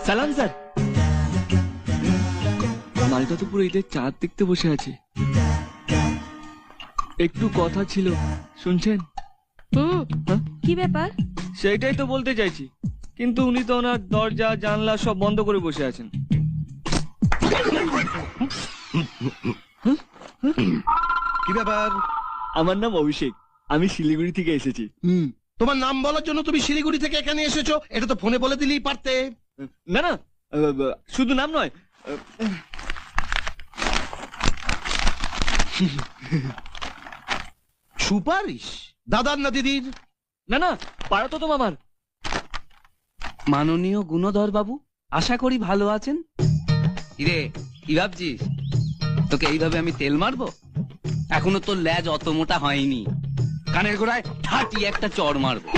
সালাম স্যার। মালটা তো পুরো ঈদের চাঁদ দেখতে বসে আছে। একটু কথা ছিল, শুনছেন? হ্যাঁ? কি ব্যাপার? সেটাই তো বলতে চাইছি, কিন্তু উনি তো ওনার দরজা জানলা সব বন্ধ করে বসে আছেন। কি ব্যাপার? আমার নাম অভিষেক, আমি শিলিগুড়ি থেকে এসেছি। তোমার নাম বলার জন্য তুমি শিলিগুড়ি থেকে এখানে এসেছো? এটা তো ফোনে বলে দিলেই পারতে। না না, শুধু নাম নয়, সুপারিশ? দাদার না দিদির? না না, পাড়া তো তোমার। মাননীয় গুণধর বাবু, আশা করি ভালো আছেন। কিরে, কি ভাবছিস তোকে এইভাবে আমি তেল মারবো? এখনো তোর ল্যাজ অত মোটা হয়নি, কানের গোড়ায় ঠাটি একটা চড় মারবো।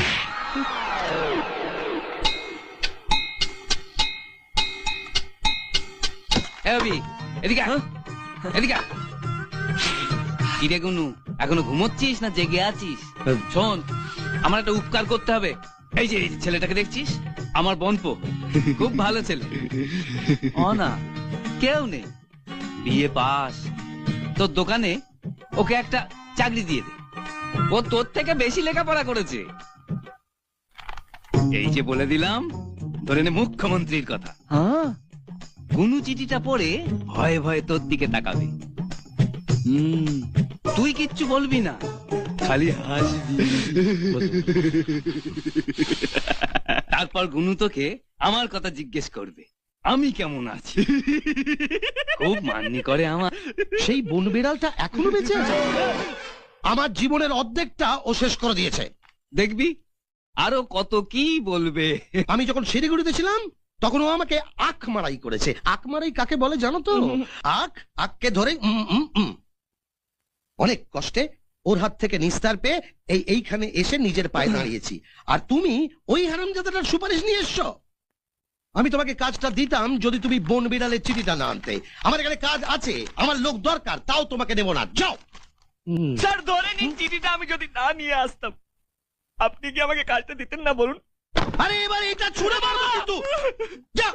এ অভি, এদিকে আয়, এদিকে আয়। কিরে গুনু, এখনো ঘুমোচ্ছিস না জেগে আছিস? শোন, আমার একটা উপকার করতে হবে। এই যে ছেলেটাকে দেখছিস, আমার বোনপো, খুব ভালো ছেলে। না কেউ নেই, বিয়ে পাস। তোর দোকানে ওকে একটা চাকরি দিয়ে দে, ও তোর থেকে বেশি লেখাপড়া করেছে। এই যে বলে দিলাম, ধরে নে মুখ্যমন্ত্রীর কথা। হ্যাঁ, গুনু চিঠিটা পড়ে ভয়ে ভয়ে তোর দিকে তাকাবে। তুই কিচ্ছু বলবি না, খালি হাসবি। তারপর গুনু তোকে আমার কথা জিজ্ঞেস করবে, আমি কেমন আছি। খুব মান্নি করে আমার। সেই বন বিড়ালটা এখনো বেঁচে আছে? আমার জীবনের অর্ধেকটা ও শেষ করে দিয়েছে। দেখবি আরো কত কি বলবে। আমি যখন শিলিগুড়িতে ছিলাম তখন ও আমাকে আখ মারাই করেছে। আখ মারাই কাকে বলে জানো তো? আখ, আখকে ধরে অনেক কষ্টে ওর হাত থেকে নিস্তার পেয়ে এইখানে এসে নিজের পায়ে দাঁড়িয়েছি। আর তুমি ওই হারামজাদাটার সুপারিশ নিয়ে এসছো। আমি তোমাকে কাজটা দিতাম যদি তুমি বন বিড়ালের চিঠিটা না আনতে। আমার এখানে কাজ আছে, আমার লোক দরকার, তাও তোমাকে দেবো না। যাও। স্যার ধরে নিন, চিঠিটা আমি যদি না নিয়ে আসতাম, আপনি কি আমাকে কাজটা দিতেন না বলুন? আরে এবার এটা ছুড়ে মারবো কিন্তু। যা।